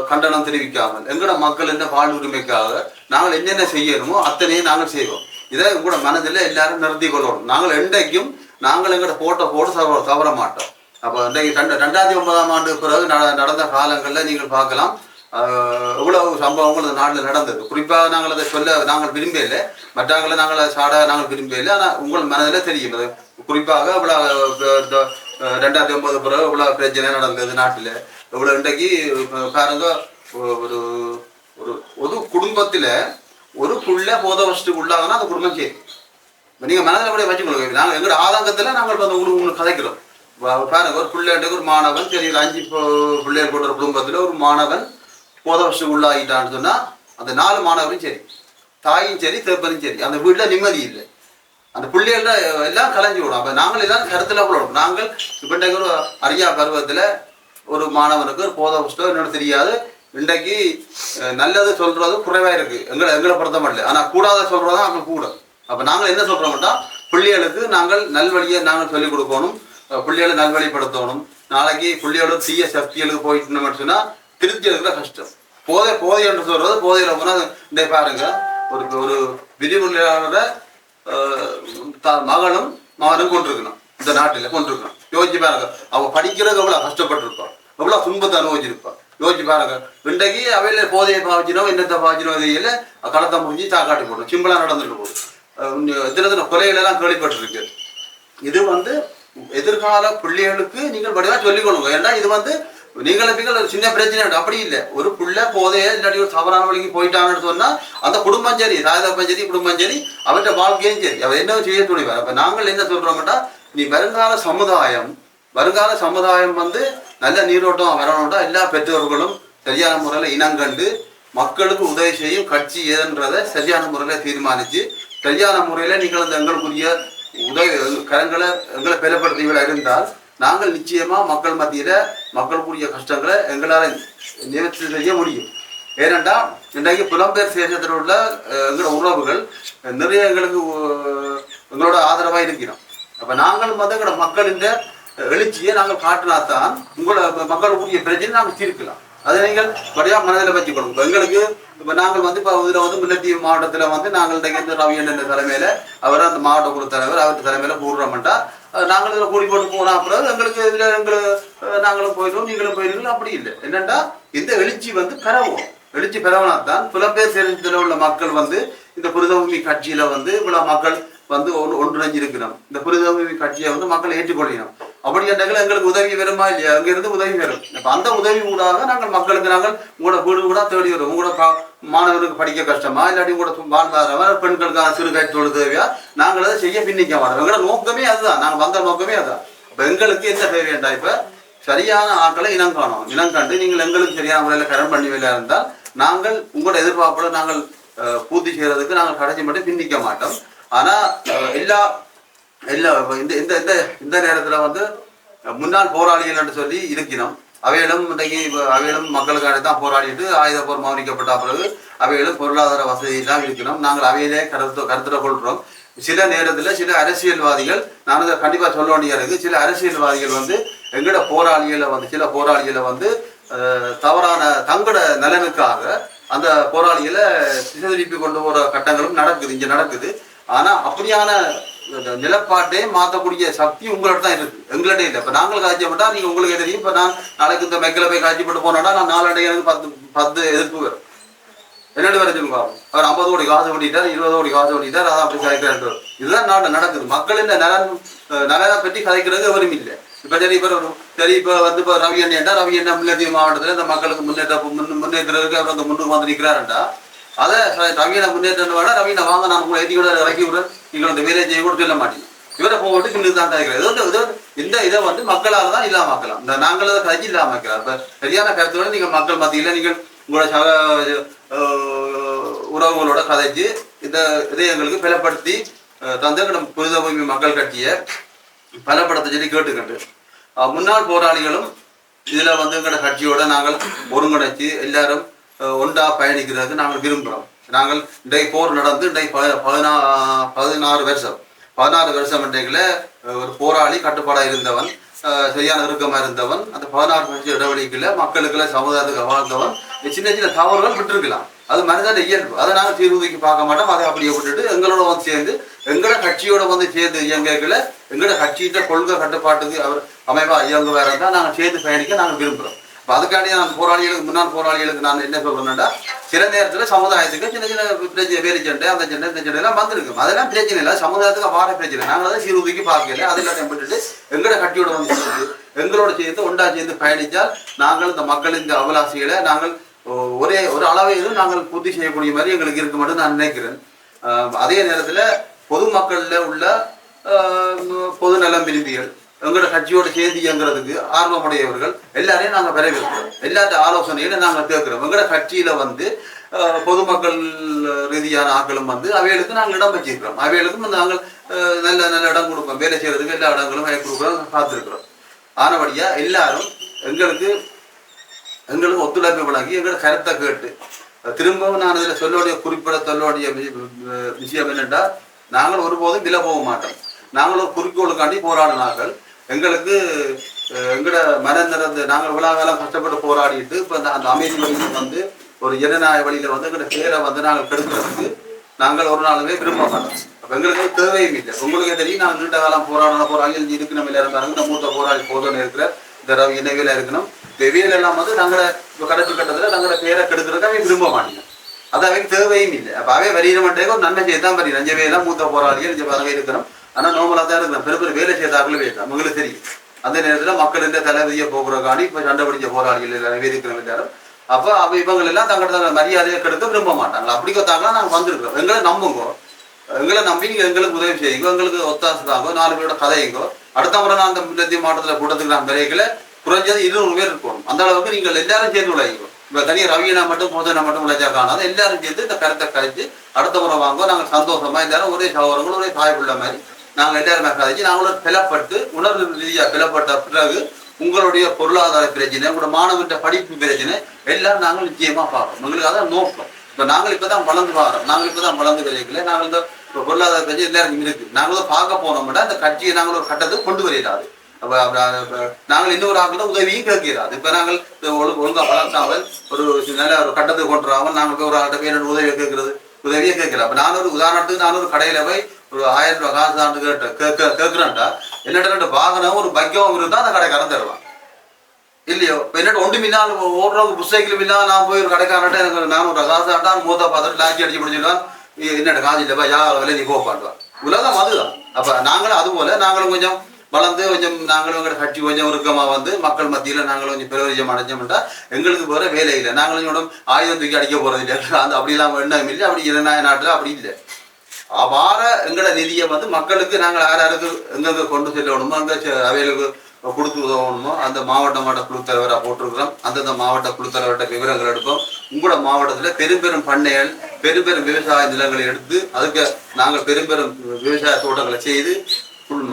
கண்டனம் தெரிவிக்காமல் எங்களோட மக்கள் என்ன வாழ்வுரிமைக்காக நாங்கள் என்னென்ன செய்யணுமோ அத்தனையும் நாங்கள் செய்வோம். இதை உங்களோட மனதில் எல்லாரும் நிறுத்தி கொள்ளணும். நாங்கள் என்றைக்கும் நாங்கள் எங்களோட போட்டு தவற மாட்டோம். அப்போ இன்றைக்கு 2009ஆம் ஆண்டு பிறகு நடந்த காலங்களில் நீங்கள் பார்க்கலாம் இவ்வளவு சம்பவங்கள் இந்த நாட்டில் நடந்தது. குறிப்பாக நாங்கள் அதை சொல்ல நாங்கள் விரும்பல, மற்றவங்களை நாங்கள் சாட நாங்கள் விரும்பல. ஆனால் உங்கள் மனதில் தெரியும் அது குறிப்பாக இவ்வளோ 2009 பிறகு இவ்வளவு பிரச்சனை நடந்தது நாட்டில். இவ்வளவு இன்றைக்கு பாருங்க ஒரு ஒரு குடும்பத்துல ஒரு புள்ள போத வருஷத்துக்கு உள்ளாங்கன்னா அந்த குடும்பம் சரி. நீங்க மனதில் அப்படியே வச்சுக்கணும். நாங்கள் எங்களோட ஆதங்கத்துல நாங்கள் உங்களுக்கு கதைக்கிறோம். பாருங்க ஒரு பிள்ளைக்கு ஒரு மாணவன் சரி 5 பிள்ளைகள் கொண்ட ஒரு குடும்பத்துல ஒரு மாணவன் போத வருஷத்துக்கு உள்ளாகிட்டான்னு சொன்னா அந்த 4 மாணவரும் சரி, தாயும் சரி, தேப்பரும் சரி, அந்த வீட்டுல நிம்மதி இல்லை. அந்த பிள்ளைகள எல்லாம் கலைஞ்சி விடும். அப்ப நாங்கள் எல்லாம் கருத்துல போடணும். நாங்கள் இப்ப இன்றைக்கு ஒரு அரியா பருவத்துல ஒரு மாணவனுக்கு ஒரு போத புஸ்தகம் என்னன்னு தெரியாது. இன்றைக்கு நல்லது சொல்றது குறைவா இருக்கு எங்களை பொறுத்த மாட்டல. ஆனா கூடாத சொல்றதுதான் அங்க கூட. அப்ப நாங்கள் என்ன சொல்றோம்னா பிள்ளைகளுக்கு நாங்கள் நல்வழியை நாங்கள் சொல்லிக் கொடுக்கணும், பிள்ளைகளை நல்வழிப்படுத்தணும். நாளைக்கு பிள்ளையோட தீய சக்திகளுக்கு போயிட்டு சொன்னா திருப்தி இருக்கிற கஷ்டம். போதை என்று சொல்றது போதையில போனா இந்த பாருங்க ஒரு விதிமுறையாளரோட மகனும் கொண்டிருக்கணும். இந்த நாட்டில கொண்டிருக்கணும். யோசிச்சு பாருங்க. அவ படிக்கிறது எவ்வளவு கஷ்டப்பட்டு இருப்பான், எவ்வளவு துன்பத்தை அனுபவிச்சிருப்பான். யோசிச்சு பாருங்க. இன்றைக்கு அவையில போதையை பாவச்சினோம், என்னத்தை பாவச்சினோ இதையில களத்தை முடிஞ்சு சாக்காட்டி போடும், சிம்பிளா நடந்துட்டு போடும். எத்தனை கொலைகள் எல்லாம் கேள்விப்பட்டிருக்கு. இது எதிர்கால பிள்ளைகளுக்கு நீங்கள் படிவா சொல்லிக் கொள்ளுங்க. ஏன்னா இது நீங்கள் சின்ன பிரச்சனை அப்படி இல்லை. ஒரு புள்ள போதைய இல்லாட்டி ஒரு தவறான வழிக்கு போயிட்டாங்கன்னு சொன்னா அந்த குடும்பம் சரி, தாயதப்பம் சரி, குடும்பம் சரி, அவற்ற வாழ்க்கையும் சரி, அவர் என்ன செய்ய துணிவார். அப்ப நாங்கள் என்ன சொல்றோம்னா நீ வருங்கால சமுதாயம் நல்ல நீரோட்டம் வரணும்டா எல்லா பெற்றோர்களும் சரியான முறையில இனங்கண்டு மக்களுக்கு உதவி செய்யும் கட்சி ஏதுன்றதை சரியான முறையில தீர்மானிச்சு சரியான முறையில நீங்கள் எங்களுக்குரிய உதவி கரங்களை எங்களை பலப்படுத்திகள் இருந்தால் நாங்கள் நிச்சயமா மக்கள் மத்தியில மக்களுக்குரிய கஷ்டங்களை எங்களால் நிவர்த்தி செய்ய முடியும். ஏனென்றா இன்றைக்கு புலம்பெயர் சேஷத்தில் உள்ள எங்களோட உறவுகள் நிறைய எங்களுக்கு எங்களோட ஆதரவாக இருக்கிறோம். அப்ப நாங்கள் வந்து எங்களோட மக்களின் எழுச்சியை நாங்கள் காட்டினாத்தான் உங்களோட மக்களுக்குரிய பிரச்சனை நாங்கள் தீர்க்கலாம். அதை நீங்கள் வழியா மனதில் வச்சுக்கணும். எங்களுக்கு இப்போ நாங்கள் வந்து இப்போ இதில் வந்து முல்லைத்தீவு மாவட்டத்தில் வந்து நாங்கள் இன்றைக்கு ரவியண்ணன் தலைமையில் அவர் அந்த மாவட்ட குழு தலைவர் அவர் தலைமையில் கூடுறோம்ட்டா நாங்கள் இதில் கூடி போட்டு போனா அப்புறம் எங்களுக்கு இதில் நாங்களும் போயிடுவோம் நீங்களும் போயிடுவீங்க. அப்படி இல்லை. என்னென்னா இந்த எழுச்சி வந்து பெறவும் எழுச்சி பெறவனாத்தான் புலம்பெயர் சேரத்தில் உள்ள மக்கள் வந்து இந்த புரிதபூமி கட்சியில வந்து இவ்வளவு மக்கள் வந்து ஒன்றிணைஞ்சிருக்கணும். இந்த புரிதபூமி கட்சியை வந்து மக்கள் ஏற்றுக்கொள்ளணும். அப்படி என்றால் எங்களுக்கு உதவி வருமா இல்லையா? அங்க இருந்து உதவி வரும். இப்ப அந்த உதவி ஊடாக நாங்கள் மக்களுக்கு நாங்கள் உங்களோட வீடு கூட தேடி வரும். உங்களோட மாணவருக்கு படிக்க கஷ்டமா இல்லாட்டி உங்களோட வாழ்வாதாரம் பெண்களுக்கான சிறு கைத்தொழில் தேவையா நாங்கள் அதை செய்ய பின்னிக்க மாட்டோம். எங்களோட நோக்கமே அதுதான். நாங்கள் வந்த நோக்கமே அதுதான். இப்ப எங்களுக்கு என்ன தேவை வேண்டாம்? இப்ப சரியான ஆட்களை இனம் காணும். இனம் கண்டு நீங்கள் எங்களுக்கு சரியான முறையில் கடன் பண்ணி வேலையா இருந்தால் நாங்கள் உங்களோட எதிர்பார்ப்புல நாங்கள் பூர்த்தி செய்யறதுக்கு நாங்கள் கடைசி மட்டும் பின்னிக்க மாட்டோம். ஆனா எல்லா இந்த இந்த இந்த நேரத்துல வந்து முன்னாள் போராளிகள் என்று சொல்லி இருக்கணும். அவைகளும் இன்றைக்கு அவைகளும் மக்களுக்காக தான் போராடிட்டு ஆயுத போர் மௌனிக்கப்பட்ட பிறகு அவைகளும் பொருளாதார வசதி தான் இருக்கணும். நாங்கள் அவையிலே கருத்துல கொள்றோம். சில நேரத்தில் சில அரசியல்வாதிகள் நான் இதை கண்டிப்பா சொல்ல வேண்டிய இருக்கு. சில அரசியல்வாதிகள் வந்து எங்களோட போராளிகளை வந்து சில போராளிகளை வந்து தவறான தங்களோட நலனுக்காக அந்த போராளிகளை சிதறிப்பி கொண்டு போற கட்டங்களும் நடக்குது, இங்க நடக்குது. ஆனா அப்படியான நிலப்பாட்டை மாற்றக்கூடிய சக்தி உங்கள்ட்ட தான் இருக்கு, எங்கள்கிட்ட இல்லை. இப்ப நாங்கள் காய்ச்சப்பட்டா நீங்க உங்களுக்கு தெரியும். இப்ப நான் நாளைக்கு இந்த மெக்கில போய் காய்ச்சப்பட்டு போனோம்னா நான் 4 எனக்கு 10 எதிர்ப்பு வரும். என்னென்னு வர சொல்லுங்க. அவர் 50 கோடி காசு பண்ணிட்டார், 20 கோடி காசு பண்ணிட்டார், அதான் அப்படி கதைக்கிறார். இதுதான் நாட்டில் நடக்குது. மக்களின் நலனை பற்றி கதைக்கிறது எவரும் இல்லை. இப்ப சரி இப்ப வந்து இப்ப ரவி அண்ணா முல்லைத்தீவு மாவட்டத்துல இந்த மக்களுக்கு முன்னேற்றத்துக்கு அவர் அந்த முன்னுக்கு வந்து நிற்கிறாருண்டா அதை ரவியனை முன்னேற்றம் வேணா ரவியனை வாங்க நான் உங்களை ஏற்றி கூட இறக்கி விட நீங்கள் அந்த வேலையை செய்ய கூட சொல்ல மாட்டீங்க. இவரை போட்டு கிண்டு தான் கதைக்கிறார். இந்த இதை வந்து மக்களால் தான் இல்லாமக்கலாம். இந்த நாங்கள் அதை கதைச்சி இல்லாமக்கிறார். இப்ப சரியான கருத்தோட நீங்கள் மக்கள் மத்தியில் நீங்கள் உங்களோட சக உறவுகளோட கதைச்சு இந்த இதை எங்களுக்கு பலப்படுத்தி தந்த புரிதபூமி மக்கள் கட்சியை பலப்படுத்த சொல்லி கேட்டுக்கட்டு முன்னாள் போராளிகளும் இதுல வந்து எங்களோட கட்சியோட நாங்கள் ஒருங்கிணைச்சு எல்லாரும் ஒன்றா பயணிக்கிறதுக்கு நாங்கள் விரும்புகிறோம். நாங்கள் இன்றைக்கு போர் நடந்து இன்றைக்கு 16 வருஷம் இன்றைக்குல ஒரு போராளி கட்டுப்பாடாக இருந்தவன், சரியான இறுக்கமா இருந்தவன், அந்த 16 வருஷம் இடைவெளிக்குள்ள மக்களுக்குள்ள சமுதாயத்துக்கு வாழ்ந்தவன் சின்ன சின்ன தவறுகள் விட்டுருக்கலாம். அது மனிதன் இயல்பு. அதை நாங்கள் தீர்வுக்கு பார்க்க மாட்டோம். அதை அப்படியே விட்டுட்டு எங்களோட வந்து சேர்ந்து எங்களோட கட்சியோட வந்து சேர்ந்து இயங்கல எங்களோட கட்சியிட்ட கொள்கை கட்டுப்பாட்டுக்கு அவர் அமைவா இயங்குவார் தான் நாங்கள் சேர்ந்து பயணிக்க நாங்கள் விரும்புகிறோம். இப்போ அதுக்காண்டி நான் போராளிகளுக்கு முன்னாள் போராளிகளுக்கு நான் என்ன சொல்றேன்னா சில நேரத்தில் சமுதாயத்துக்கு சின்ன சின்ன பிரச்சனை வேலி சண்டை அந்த சண்டை இந்த சண்டை எல்லாம் வந்திருக்கும். அதெல்லாம் பிரச்சனை இல்லை, சமுதாயத்துக்கு வார பிரச்சனை. நாங்கள் அதை சீர்தூக்கி பார்க்கல. அதெல்லாம் விட்டுட்டு எங்களோட கட்சியோட வந்து எங்களோட சேர்ந்து ஒன்றா சேர்ந்து பயணித்தால் நாங்கள் இந்த மக்களின் இந்த அபிலாசிகளை நாங்கள் ஒரு அளவையிலும் நாங்கள் பூர்த்தி செய்யக்கூடிய மாதிரி எங்களுக்கு இருக்க மட்டும் நான் நினைக்கிறேன். அதே நேரத்தில் பொதுமக்களில் உள்ள பொது நலம் விரும்பிகள் எங்களோட கட்சியோட சேர்ந்து இயங்குறதுக்கு ஆர்வமுடையவர்கள் எல்லாரையும் நாங்கள் வரவேற்கிறோம். எல்லாத்த ஆலோசனையில நாங்கள் கேட்கிறோம். எங்களோட கட்சியில வந்து பொதுமக்கள் ரீதியான ஆட்களும் வந்து அவைகளுக்கு நாங்கள் இடம் வச்சிருக்கிறோம். அவைகளுக்கும் நாங்கள் நல்ல நல்ல இடம் கொடுப்போம். வேலை செய்யறதுக்கு எல்லா இடங்களும் கொடுக்குறோம், காத்திருக்கிறோம். ஆனபடியா எல்லாரும் எங்களுக்கு ஒத்துழைப்பு வழங்கி எங்களோட கருத்தை கேட்டு திரும்பவும் நான் இதில் சொல்லக்கூடிய விஷயம் என்னென்றா நாங்கள் ஒருபோதும் விலை போக மாட்டோம். நாங்கள் ஒரு குறிக்கோளுக்காண்டி போராடினார்கள். எங்களுக்கு எங்களோட மனம் நிறந்து நாங்கள் இவ்வளோ காலம் கஷ்டப்பட்டு போராடிட்டு இப்போ அந்த அமைதி வழியில் வந்து ஒரு ஜனநாயக வழியில் வந்து எங்களோட பேரை வந்து நாங்கள் கெடுக்கிறதுக்கு நாங்கள் ஒரு நாளுமே விரும்ப மாட்டோம். அப்போ எங்களுக்கு தேவையும் இல்லை. உங்களுக்கே தெரியும் நாங்கள் நீண்ட காலம் போராடிகள் இருக்கணும். எல்லாரும் பாருங்க இந்த மூத்த போராளி போதும் இருக்கிற இந்த ரவி இணைவியில் இருக்கணும். வெவ்வேறு எல்லாம் வந்து நாங்களோட இப்போ கடைசி கட்டத்தில் நாங்களோட பேரை கெடுக்கிறதுக்கு அவை விரும்ப மாட்டீங்க. அது அவைக்கு தேவையும் இல்லை. அப்போ அவை வரியிற மாட்டேங்க ஒரு நன்மை செய்ய தான் வரி 5 பேரெல்லாம் மூத்த போராளிகள் 5 பறவை இருக்கிறோம். ஆனால் நோமலாக தான் இருக்கிறோம். பெரிய பெரிய வேலை செய்தார்கள் வேண்டாம் உங்களுக்கு தெரியும். அந்த நேரத்தில் மக்களின் தலைவிதியை போகிறக்காண்டி இப்போ சண்டை பிடிச்ச போராளிகள் எல்லாரும் இருக்கிறோம் எல்லாரும். அப்போ இவங்க எல்லாம் தங்களோட மரியாதையை கெடுக்க விரும்ப மாட்டாங்க. அப்படி கொத்தாங்களா நாங்கள் வந்திருக்கிறோம். எங்களை நம்புங்கோ, எங்களை நம்பி நீங்கள் எங்களுக்கு உதவி செய்யுங்க, எங்களுக்கு ஒத்தாசு தாங்கோ, 4 பேரோட கதையுங்கோ. அடுத்த முறை நான் அந்த முன்னேற்றிய மாவட்டத்தில் கூட்டத்துக்கு நான் விரைகளை குறைஞ்சது 200 பேர் இருக்கணும். அந்த அளவுக்கு நீங்கள் எல்லாரும் சேர்ந்து உழைக்கும். இப்போ தனியாக ரவியனா மட்டும் போதனா மட்டும் உழைச்சா காணாது. எல்லாரும் சேர்ந்து இந்த கருத்தை கழிச்சு அடுத்த முறை வாங்க நாங்கள் சந்தோஷமா எல்லாரும் ஒரே சகோதரங்கள் ஒரே தாய்ப்புள்ள மாதிரி நாங்கள் எல்லாருமே கதைச்சு நாங்களும் பிளப்பட்டு உணர்வு ரீதியாக பிளப்பட்ட பிறகு உங்களுடைய பொருளாதார பிரச்சனை உங்களோட மாணவர்கிட்ட படிப்பு பிரச்சனை எல்லாம் நாங்கள் நிச்சயமா பார்ப்போம். எங்களுக்கு அதான் நோக்கம். இப்போ நாங்கள் இப்பதான் வளர்ந்து வரோம், நாங்கள் இப்பதான் வளர்ந்து கிடைக்கல, நாங்கள் இந்த பொருளாதார பிரச்சனை எல்லாருக்கும் இருக்கு. நாங்களும் பார்க்க போனோம்னா அந்த கட்சியை நாங்கள் ஒரு கட்டத்துக்கு கொண்டு வரையிடாது. நாங்கள் இன்னொரு ஆக்கள் உதவியும் கேட்கிறாது. இப்ப நாங்கள் ஒழுங்கா வளர்த்தாமல் ஒரு நல்ல ஒரு கட்டத்துக்கு கொண்டு வராமல் நாங்கள் போய் ஒரு ஆட்ட பேர் உதவியை கேட்கறது உதவியே கேட்கல. அப்ப நான் ஒரு உதாரணத்துக்கு நான் ஒரு கடையில போய் ஒரு 1000 ரூபாய் காசு ஆண்டு கேட்கிறேன்டா என்னட்ட வாகனம் ஒரு பக்கியம் இருந்தா அந்த கடைக்காரன் தருவான் இல்லையோ. இப்ப என்னட்டு ஒன்று மின்னால் ஓடுறவங்க புஸ்தகில் மின்னா நான் போய் ஒரு கடைக்காரன்ட்ட எனக்கு நான் ஒரு காசு ஆண்டா மூத்த பார்த்துட்டு லாக்கி அடிச்சு முடிச்சிடுவான். என்னட்ட காசு இல்லைப்பா யார் வேலை நீ போப்பாண்டுவான். உலகம் அதுதான். அப்ப நாங்களும் அது போல நாங்களும் கொஞ்சம் வளர்ந்து கொஞ்சம் நாங்களும் எங்களோட கட்சி கொஞ்சம் உருக்கமா வந்து மக்கள் மத்தியில நாங்களும் கொஞ்சம் பிரயோஜனம் அடைஞ்சோம்ட்டா எங்களுக்கு போற வேலை இல்லை. நாங்களும் ஆயுதம் தூக்கி அடிக்க போறது இல்லை. அந்த அப்படிலாம் எண்ணம் இல்லை. அப்படி ஜனநாயக நாட்டுல அப்படி இல்லை. அவ்வாற எங்களோட நிதியை வந்து மக்களுக்கு நாங்கள் யாருக்கு எங்கெங்க கொண்டு செல்லணுமோ அங்க அவைகளுக்கு கொடுத்து உதவணுமோ அந்த மாவட்ட குழு தலைவராக போட்டிருக்கிறோம். அந்தந்த மாவட்ட குழு தலைவர்கிட்ட விவரங்கள் எடுப்போம். உங்களோட மாவட்டத்துல பெரும் பண்ணைகள் பெரும் விவசாய நிலங்களை எடுத்து அதுக்கு நாங்கள் பெரும் விவசாய தோட்டங்களை செய்து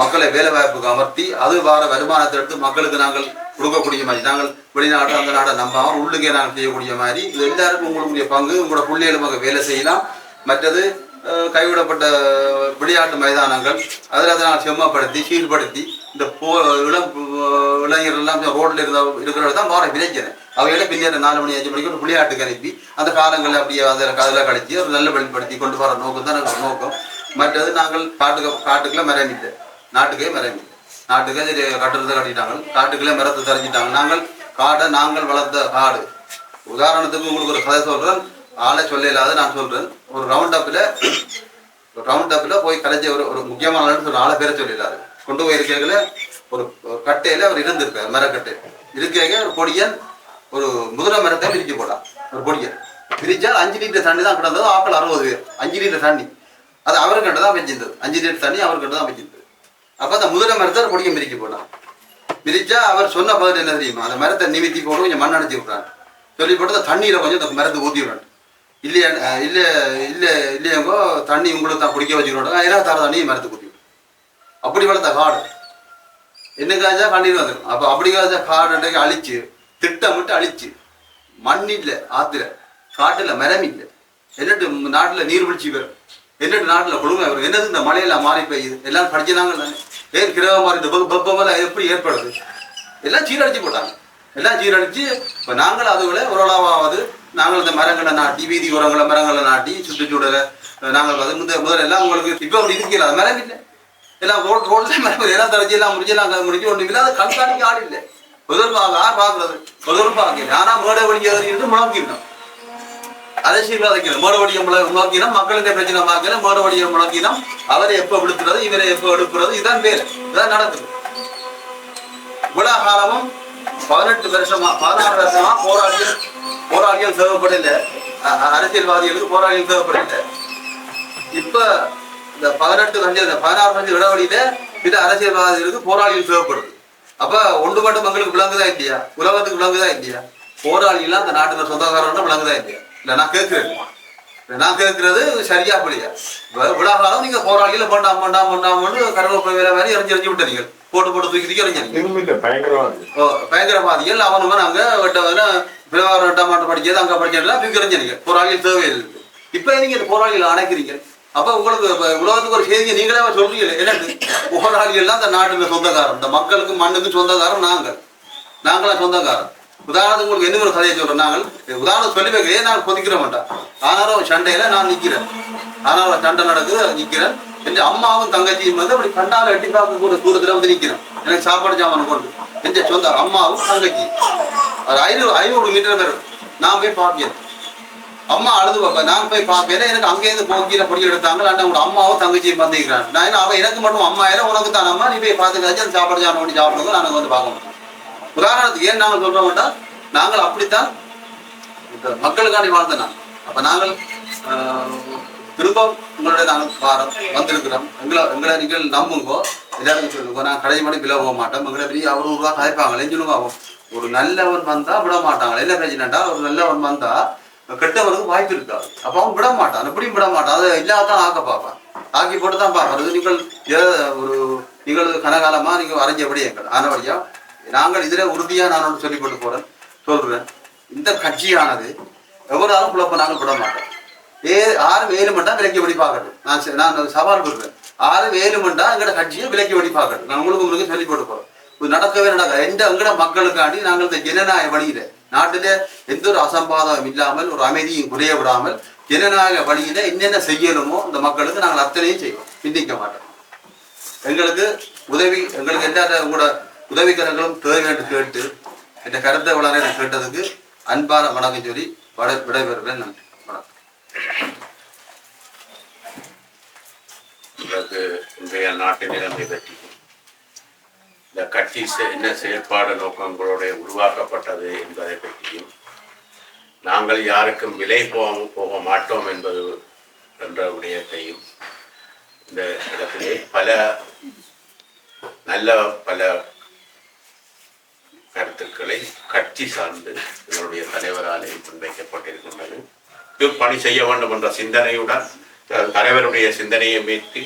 மக்களை வேலை வாய்ப்புக்கு அமர்த்தி அது வார வருமானத்தை எடுத்து மக்களுக்கு நாங்கள் கொடுக்கக்கூடிய மாதிரி நாங்கள் வெளிநாடு அந்த நாடை நம்பாமல் உள்ளுக்கே நாங்கள் செய்யக்கூடிய மாதிரி இது எல்லாருக்கும் உங்களுடைய பங்கு. உங்களோட பிள்ளைகளும் வேலை செய்யலாம். மற்றது கைவிடப்பட்ட விளையாட்டு மைதானங்கள் அதில் அதை நாங்கள் செம்மப்படுத்தி சீர்படுத்தி இந்த இளைஞர்கள் எல்லாம் ரோட்ல இருக்கிறத தான் வார விளைஞ்சது அவைகளை பின்னேற 4 மணி 5 மணிக்கு ஒரு விளையாட்டுக்கு அனுப்பி அந்த காலங்களில் அப்படியே அதில் கழிச்சு ஒரு நல்ல வெளிப்படுத்தி கொண்டு வர நோக்கம் தான் நாங்கள் நோக்கம். மற்றது நாங்கள் காட்டுக்குள்ள மரமில்லை, நாட்டுக்கே மரமில்லை. நாட்டுக்கே சரி கட்டுறதை கட்டிட்டாங்க, காட்டுக்குள்ளே மரத்தை தரைஞ்சிட்டாங்க. நாங்கள் வளர்த்த காடு. உதாரணத்துக்கு உங்களுக்கு ஒரு கதை சொல்றேன், ஆளை சொல்ல இல்லாத நான் சொல்றேன். ஒரு ரவுண்ட் அப்பில் போய் கலைஞ்ச ஒரு முக்கியமான சொல்ற ஆளை பேரை சொல்லிடாரு. கொண்டு போய் இருக்கையில ஒரு கட்டையில அவர் இருந்திருக்காரு, மரக்கட்டை இருக்கைங்க. ஒரு பொடியன் ஒரு முதிரை மரத்தை பிரிச்சு போட்டான். ஒரு பொடியன் பிரிச்சால் 5 லிட்டர் தண்ணி தான் கிடந்தது. ஆக்கள் 60 பேர் 5 லிட்டர் தண்ணி அது அவர்கிட்ட தான் வச்சிருந்தது. 5 லிட்டர் தண்ணி அவர்கிட்ட தான் வச்சிருந்தது. அப்ப அந்த முதல மரத்தை பொடிக்க மிதிக்க போனான். மிதிச்சா அவர் சொன்ன பதில் என்ன தெரியுமா? அந்த மரத்தை நிமித்தி போட்டு கொஞ்சம் மண் அணைச்சி விட்றான். சொல்லி போட்டு தண்ணீரை கொஞ்சம் அந்த மரத்தை ஊற்றி விடுறான். இல்லையங்கோ தண்ணி உங்களுக்கு தான் குடிக்க வச்சுக்கிட்டோம். ஏன்னா தர தண்ணி மரத்தை ஊற்றி விடும். அப்படி வளர்த்த காடு என்னக்காச்சா கண்ணீர் வந்துடும். அப்ப அப்படிக்காச்சா காடு அழிச்சு திட்டமிட்டு அழிச்சு மண் இல்லை, ஆத்துல காட்டுல மரம் இல்லை, என்னட்டு நாட்டுல நீர்வீழ்ச்சி வரும், என்னட்டு நாட்டுல கொடுமை வரும். என்னது இந்த மழையெல்லாம் மாறி பெய்யுது. எல்லாம் படிச்சுனாங்க தானே. ஏன் கிரக மாதிரி இந்த வெப்பமெல்லாம் எப்படி ஏற்படுது? எல்லாம் சீரழிச்சு போட்டாங்க. எல்லாம் சீரழிச்சு இப்போ நாங்கள் அதுகளை ஓரளவாவது நாங்கள் இந்த மரங்களை நாட்டி வீதி உரங்களை மரங்களை நாட்டி சுற்றுச்சூழலை நாங்கள் அது முதல்ல எல்லாம் உங்களுக்கு இப்போ அப்படி இருக்கல. அது மரம் இல்லை. எல்லாம் ரோட்ல மரம் எல்லாம் தரைச்சி எல்லாம் முடிஞ்சு ஒன்றும் இல்லை. அதை கண்காணிக்க ஆள் இல்லை. பொதுவாக யார் பார்க்கறது? பொதுவாக ஆனா மேடை வழியாக முழங்கிடணும். அரசியல்வாதிகள் மேடவடியை முழக்கினம், மக்களுடைய பிரச்சனை பார்க்கல மேடவடியை முழக்கினம். அவரை எப்ப விழுத்துறது, இவரை எப்ப எடுக்கிறது, இதான் பேர். இதான் நடக்குது. இவ்வளவு காலமும் 16 வருஷமா போராளிகள் தேவைப்படல. அரசியல்வாதிகளுக்கு போராளிகள் தேவைப்படல. இப்ப இந்த 16 இடைவெளியில இது அரசியல்வாதிகளுக்கு போராளிகள் தேவைப்படுது. அப்ப ஒன்று மட்டும் மக்களுக்கு விளங்குதா இல்லையா? உலகத்துக்கு விளங்குதா இல்லையா? போராளிகள்லாம் அந்த நாட்டுல சொந்தக்காரன் விளங்குதா இல்லையா? இல்ல நான் கேட்கறது சரியா பிள்ளையா? விழாக்காலம் நீங்க போராளியில பண்ணாமன்னு கருவேப்பிலை வேலை வேலை எரிஞ்சு விட்டீங்க. போட்டு தூக்கி எறிஞ்சீங்க. பயங்கரவாதிகள் அவனுங்க நாங்க வெட்டமாட்டம் படிக்கிறது அங்க படிக்கிறதுலாம் தூக்கி எறிஞ்சீங்க. போராளிகள் தேவையில்லை. இப்ப நீங்க இந்த போராளிகள் அணைக்கிறீங்க. அப்ப உங்களுக்கு உலகத்துக்கு ஒரு செய்தியை நீங்களே சொல்றீங்க. என்னது போராளிகள்லாம் இந்த நாட்டுல சொந்தக்காரன், இந்த மக்களுக்கு மண்ணுக்கு சொந்தக்காரன். நாங்களாம் சொந்தக்காரன். உதாரணத்துக்கு உங்களுக்கு என்ன ஒரு கதையை சொல்றேன். நாங்கள் உதாரணம் சொல்லி வைக்கிறேன். நான் கொதிக்கிற மாட்டேன். ஆனாலும் சண்டையில நான் நிக்கிறேன். ஆனாலும் சண்டை நடக்குது, நிக்கிறேன். என் அம்மாவும் தங்கச்சியும் வந்து அப்படி கண்டால எட்டி பார்க்க கூட தூரத்துல வந்து நிக்கிறேன். எனக்கு சாப்பாடு சாமான் கொண்டு என் சொந்த அம்மாவும் தங்கச்சி அது 500 மீட்டர் வரும். நான் போய் பார்ப்பேன். அம்மா அழுது பார்ப்பேன். நான் போய் பார்ப்பேன். எனக்கு அங்கேயிருந்து போக்கியில பொடி எடுத்தாங்க. அண்ணா உங்க அம்மாவும் தங்கச்சியும் வந்துக்கிறான். நான் அவன் எனக்கு மட்டும் அம்மா உனக்கு தான் அம்மா, நீ போய் பார்த்துக்காச்சு அந்த சாப்பாடு சாமான் பண்ணி சாப்பிடுங்க. நாங்கள் வந்து பார்க்க மாட்டோம். உதாரணத்துக்கு ஏன் நாங்கள் சொல்றோம்னா நாங்கள் அப்படித்தான் மக்களுக்காண்டி வாழ்ந்த. அப்ப நாங்கள் திரும்ப உங்களுடைய நாங்கள் வந்திருக்கிறோம். எங்களை நீங்கள் நம்புங்கோ. எல்லாருக்கும் சொல்லுங்க. நான் கடைசி மணி வில போக மாட்டோம். எங்களை பெரிய அவர் ரூபா கதைப்பாங்க. சொல்லுங்க. ஒரு நல்லவன் வந்தா விட மாட்டாங்க. என்ன பிரச்சனைட்டா ஒரு நல்லவன் வந்தா கெட்டவனுக்கு வாய்ப்பு இருக்காது. அப்ப அவன் விட மாட்டான். எப்படியும் விட மாட்டான். அதை இல்லாதான் ஆக்க பார்ப்பான். ஆக்கி போட்டு தான் பார்க்கறது. நீங்கள் கனகாலமா நீங்கள் அறிஞ்சபடி எங்கள் ஆனவழியா நாங்கள் இதில் உறுதியாக நான் ஒன்று சொல்லி போட்டு சொல்றேன். இந்த கட்சியானது எவராலும் குழப்பம் நாங்கள் விட மாட்டோம். 6 மண்டா விலைக்கு வடி பார்க்கட்டும். நான் சவால் கொடுக்குறேன். 6 மண்டா எங்களோட கட்சியை விலைக்கு வடி பார்க்கட்டும். நான் உங்களுக்கு சொல்லி போட்டு போறோம். இது நடக்கவே எங்கட மக்களுக்காண்டி நாங்கள் இந்த ஜனநாயக வழியில நாட்டில எந்த ஒரு அசம்பாதம் இல்லாமல் ஒரு அமைதியும் குறைய விடாமல் ஜனநாயக வழியில என்னென்ன செய்யணுமோ இந்த மக்களுக்கு நாங்கள் அத்தனையும் செய்வோம். சிந்திக்க மாட்டோம். எங்களுக்கு எல்லா உங்களோட உதவிக்கரங்களும் தேவை என்று கேட்டு என்ற கருத்தை வளர கேட்டதுக்கு அன்பான வணக்கம் சொல்லி விடைபெறுகிறேன். நன்றி. இன்றைய நாட்டு நிலைமை பற்றி இந்த கட்சி என்ன செயற்பாடு நோக்கங்களோட உருவாக்கப்பட்டது என்பதை பற்றியும் நாங்கள் யாருக்கும் விலை போக மாட்டோம் என்பது என்ற விடயத்தையும் இந்த இடத்திலே பல கருத்துக்களை கட்சி சார்ந்து எங்களுடைய தலைவராலே முன்வைக்கப்பட்டிருக்கின்றது. பணி செய்ய வேண்டும் என்ற சிந்தனையுடன் தலைவருடைய சிந்தனையை மீட்டு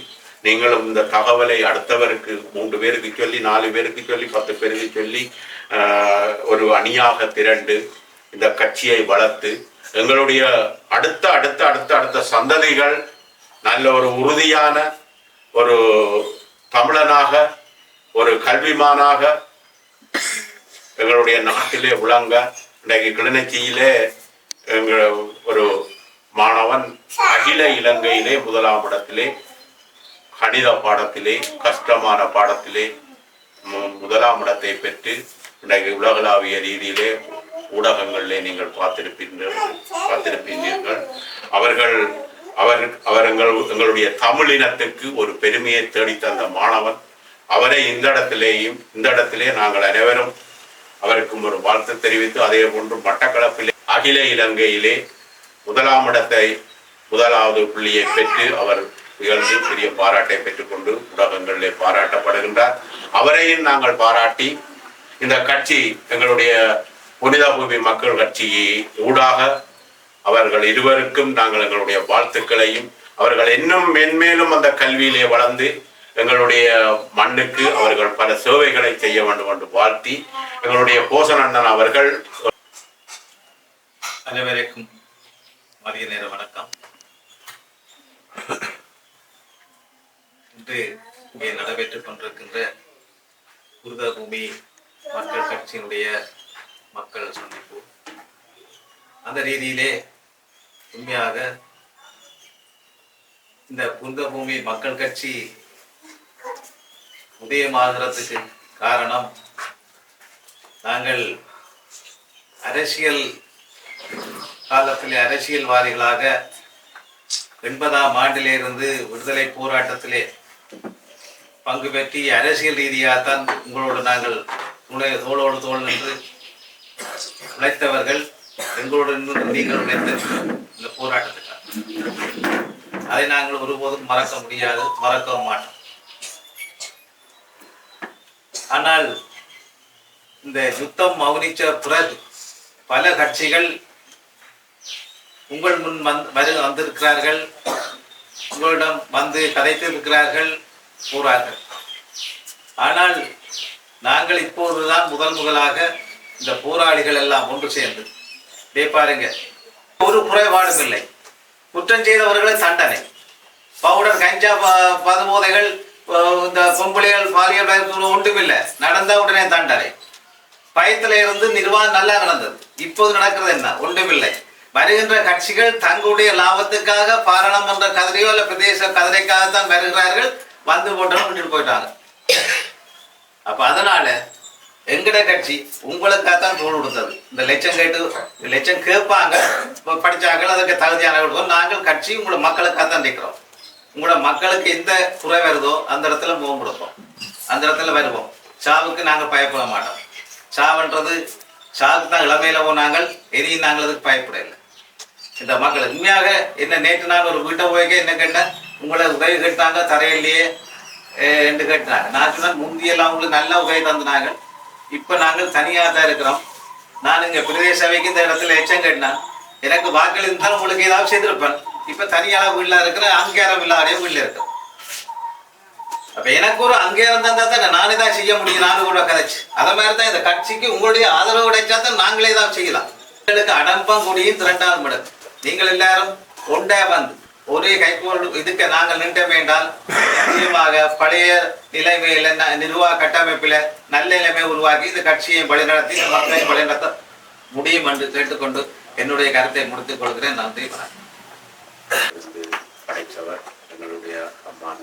நீங்களும் இந்த தகவலை அடுத்தவருக்கு 3 பேருக்கு சொல்லி 4 பேருக்கு சொல்லி 10 பேருக்கு சொல்லி ஒரு அணியாக திரண்டு இந்த கட்சியை வளர்த்து எங்களுடைய அடுத்த சந்ததிகள் நல்ல ஒரு உறுதியான ஒரு தமிழனாக ஒரு கல்விமானாக எங்களுடைய நாட்டிலே விளங்க. இன்றைக்கு கிளிநொச்சியிலே ஒரு மாணவன் அகில இலங்கையிலே 1ஆம் இடத்திலே கணித பாடத்திலே கஷ்டமான பாடத்திலே 1ஆம் இடத்தை பெற்று இன்றைக்கு உலகளாவிய ரீதியிலே ஊடகங்களிலே நீங்கள் பார்த்திருப்பீர்கள். எங்களுடைய தமிழினத்துக்கு ஒரு பெருமையை தேடித்தந்த மாணவன். அவரை இந்த இடத்திலே நாங்கள் அனைவரும் அவருக்கும் ஒரு வாழ்த்து தெரிவித்து அதே போன்று மட்டக்களப்பிலே அகில இலங்கையிலே 1ஆம் இடத்தை 1வது புள்ளியை பெற்று அவர் நிகழ்ந்து பெரிய பாராட்டை பெற்றுக்கொண்டு ஊடகங்களிலே பாராட்டப்படுகின்றார். அவரையும் நாங்கள் பாராட்டி இந்த கட்சி எங்களுடைய புனித பூமி மக்கள் கட்சி ஊடாக அவர்கள் இருவருக்கும் நாங்கள் எங்களுடைய வாழ்த்துக்களையும் அவர்கள் இன்னும் மென்மேலும் அந்த கல்வியிலே வளர்ந்து எங்களுடைய மண்ணுக்கு அவர்கள் பல சேவைகளை செய்ய வேண்டும் என்று வாழ்த்தி எங்களுடைய போசனண்ணன் அவர்கள் அனைவருக்கும் மதிய நேர வணக்கம். இன்று இங்கே நடைபெற்றுக் கொண்டிருக்கின்ற புனித பூமி மக்கள் கட்சியினுடைய மக்கள் சந்திப்பு. அந்த ரீதியிலே உண்மையாக இந்த புனித பூமி மக்கள் கட்சி உதயமாகிறதுக்கு காரணம் நாங்கள் அரசியல் காலத்திலே அரசியல்வாதிகளாக 80ஆம் ஆண்டிலிருந்து விடுதலை போராட்டத்திலே பங்கு பெற்றி அரசியல் ரீதியாகத்தான் உங்களோடு நாங்கள் தோளோடு தோள் நின்று உழைத்தவர்கள். எங்களோடு நின்று நீங்கள் உழைத்த இந்த போராட்டத்துக்காக அதை நாங்கள் ஒருபோதும் மறக்க முடியாது, மறக்கவும் மாட்டோம். ஆனால் இந்த யுத்தம் மௌனிச்ச பிறகு பல கட்சிகள் உங்கள் முன் வந்திருக்கிறார்கள், உங்களிடம் வந்து கதைத்திருக்கிறார்கள், போறார்கள். ஆனால் நாங்கள் இப்போதுதான் முதலாக இந்த போராளிகள் எல்லாம் ஒன்று சேர்ந்து பாருங்க, ஒரு குறைபாடும் இல்லை. குற்றம் செய்தவர்களை தண்டனை, பவுடர் கஞ்சா பதுபோதைகள் இந்த பொம்பளைகள் பாலியல் ஒன்றுமில்லை, நடந்த உடனே தண்டனை. பயத்துல இருந்து நிர்வாகம் நல்லா நடந்தது. இப்போது நடக்கிறது என்ன? ஒன்றுமில்லை. வருகின்ற கட்சிகள் தங்களுடைய லாபத்துக்காக பாராளுமன்ற கதிரையோ இல்ல பிரதேச கதிரைக்காகத்தான் வருகிறார்கள். வந்து போட்டோம் விட்டுட்டு போயிட்டாங்க. அப்ப அதனால எங்கட கட்சி உங்களுக்காகத்தான் தோல் கொடுத்தது. இந்த லட்சம் கேட்பாங்க, படிச்சாங்க, அதுக்கு தகுதியான கொடுத்தோம். நாங்கள் கட்சி உங்களோட மக்களுக்காகத்தான் நிற்கிறோம். உங்களோட மக்களுக்கு எந்த குறை வருதோ அந்த இடத்துல முகம் கொடுப்போம், அந்த இடத்துல வருவோம். சாவுக்கு நாங்கள் பயப்பட மாட்டோம். சாவுன்றது சாவுக்கு தான் இளமையில நாங்கள் எதையும் நாங்கள் அதுக்கு பயப்படலை. இந்த மக்கள் உண்மையாக என்ன, நேற்று நான் ஒரு வீட்டை போய்க்க என்ன கேட்டேன், உங்களை உதவி கேட்டாங்க தரையிலேயே என்று கேட்டாங்க. நான் சொன்னேன் முந்தியெல்லாம் உங்களுக்கு நல்ல உதவி தந்துனாங்க, இப்போ நாங்கள் தனியாக தான் இருக்கிறோம். நான் இங்கே பிரதேச சபைக்கு இந்த இடத்துல எச்சம் கேட்டேன், எனக்கு வாக்களித்தால் உங்களுக்கு ஏதாவது செய்திருப்பேன். இப்போ தனியாக வீட்டில் இருக்கிற அங்கீகாரம் இல்லாத வீட்டில் இருக்கேன். அப்ப எனக்கு ஒரு அங்கே இருந்தா தான் நானே தான் செய்ய முடியும். நானும் கூட கதைச்சு அதை மாதிரி தான் இந்த கட்சிக்கு உங்களுடைய ஆதரவு கிடைச்சா தான் நாங்களே தான் செய்யலாம். எங்களுக்கு அடம்பம் கூடியும் திரண்டால் மடம் நீங்கள் எல்லாரும் ஒன்றே வந்து ஒரே கைகோள் இதுக்கு நாங்கள் நின்ற வேண்டால் நிச்சயமாக பழைய நிலைமையில நிர்வாக கட்டமைப்பில நல்ல நிலைமை உருவாக்கி இந்த கட்சியை வழிநடத்தி இந்த மக்களையும் வழிநடத்த முடியும் என்று கேட்டுக்கொண்டு என்னுடைய கருத்தை முடித்துக் கொள்கிறேன். நன்றி. படைத்தவர் எங்களுடைய அம்மான்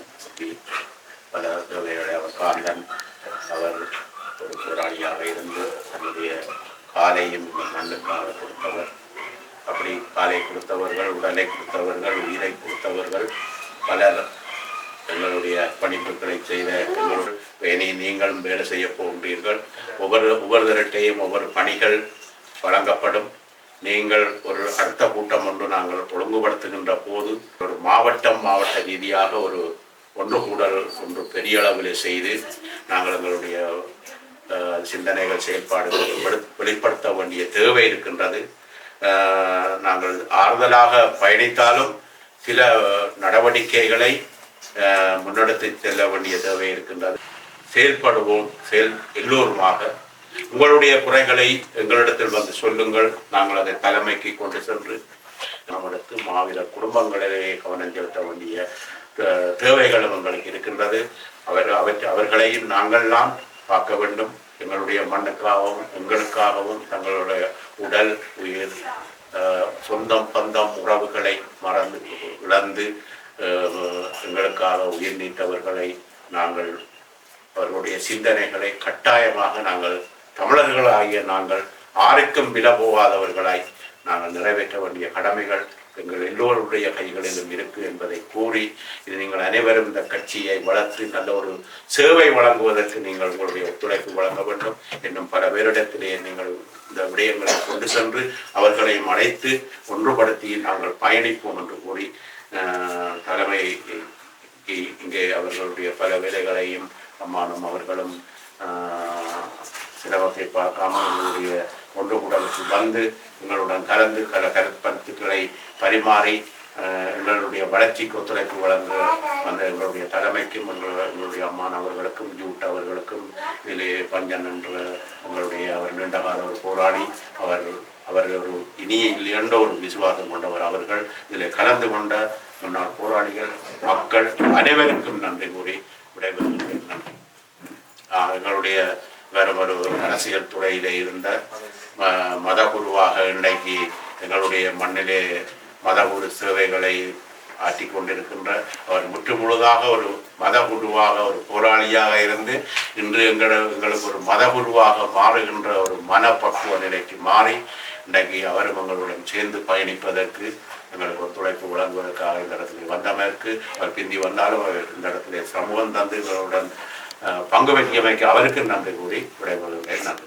பல வேலையுடைய அவர் காந்தன் அவர் ஒரு போராளியாக இருந்து தன்னுடைய காலையும் மண்ணுக்காக கொடுத்தவர். அப்படி காலை கொடுத்தவர்கள், உடலை கொடுத்தவர்கள், உயிரை கொடுத்தவர்கள் பலர் எங்களுடைய பணிப்புகளை செய்த எங்களுடைய வேணி நீங்களும் வேலை செய்ய போகின்றீர்கள். ஒவ்வொருத்தருட்டையும் ஒவ்வொரு பணிகள் வழங்கப்படும். நீங்கள் ஒரு அடுத்த கூட்டம் ஒன்று நாங்கள் ஒழுங்குபடுத்துகின்ற போது ஒரு மாவட்ட ரீதியாக ஒரு ஒன்று கூடல் ஒன்று பெரிய அளவில் செய்து நாங்கள் எங்களுடைய சிந்தனைகள் செயல்பாடுகள் வெளிப்படுத்த வேண்டிய தேவை இருக்கின்றது. நாங்கள் ஆறுதலாக பயணித்தாலும் சில நடவடிக்கைகளை முன்னெடுத்து செல்ல வேண்டிய தேவை இருக்கின்றது. செயல்படுவோம், எல்லோருமாக உங்களுடைய குறைகளை எங்களிடத்தில் வந்து சொல்லுங்கள். நாங்கள் அதை தலைமைக்கு கொண்டு சென்று நம்மிடத்து மாவீரர் குடும்பங்களிலே கவனம் செலுத்த வேண்டிய தேவைகளும் எங்களுக்கு இருக்கின்றது. அவர்களையும் நாங்கள்லாம் பார்க்க வேண்டும். எங்களுடைய மண்ணுக்காகவும் எங்களுக்காகவும் தங்களுடைய உடல் உயிர் சொந்தம் பந்தம் உறவுகளை மறந்து இழந்து எங்களுக்காக உயிர் நீத்தவர்களை நாங்கள் அவர்களுடைய சிந்தனைகளை கட்டாயமாக நாங்கள் தமிழர்களாகிய நாங்கள் ஆருக்கும் வில போகாதவர்களாய் நாங்கள் நிறைவேற்ற வேண்டிய கடமைகள் எங்கள் எல்லோருடைய கைகளிலும் இருக்கு என்பதை கூறி இது நீங்கள் அனைவரும் இந்த கட்சியை வளர்த்து நல்ல ஒரு சேவை வழங்குவதற்கு நீங்கள் உங்களுடைய ஒத்துழைப்பு வழங்க வேண்டும். இன்னும் பல பேரிடத்திலே நீங்கள் இந்த விடயங்களை கொண்டு சென்று அவர்களையும் அழைத்து ஒன்றுபடுத்தி நாங்கள் பயணிப்போம் என்று கூறி தலைமை இங்கே அவர்களுடைய பல வேலைகளையும் அம்மானும் அவர்களும் சில வகை பார்க்காமல் எங்களுடைய ஒன்று கூடலுக்கு வந்து எங்களுடன் கலந்து கருத்துக்களை பரிமாறி எங்களுடைய வளர்ச்சிக்கு ஒத்துழைப்பு வழங்க வந்த எங்களுடைய தலைமைக்கும் எங்களுடைய அம்மான் அவர்களுக்கும் ஜூட் அவர்களுக்கும் இதிலே பஞ்சன் என்ற எங்களுடைய அவர் நீண்டகால ஒரு போராளி அவர் ஒரு இனிய ஒரு விசுவாசம் கொண்டவர். அவர்கள் இதில் கலந்து கொண்ட முன்னாள் போராளிகள் மக்கள் அனைவருக்கும் நன்றி கூறி விடைபெறுகிறேன். நன்றி. எங்களுடைய வேறு ஒரு அரசியல் துறையிலே இருந்த மதகுருவாக இன்றைக்கு எங்களுடைய மண்ணிலே மதகுரு சேவைகளை ஆற்றி கொண்டிருக்கின்ற அவர் முற்றுமுழுதாக ஒரு மதகுருவாக ஒரு போராளியாக இருந்து இன்று எங்களுக்கு ஒரு மதகுருவாக மாறுகின்ற ஒரு மனப்பக்குவ நிலைக்கு மாறி இன்றைக்கு அவரும் எங்களுடன் சேர்ந்து பயணிப்பதற்கு எங்களுக்கு ஒத்துழைப்பு வழங்குவதற்காக இந்த இடத்துல வந்தமைக்கு அவர் பிந்தி வந்தாலும் இந்த இடத்துல சமூகம் தந்து எங்களுடன் பங்கு வைக்க அவருக்கு நன்றி கூறி விடைபெறுகிறேன். நன்றி.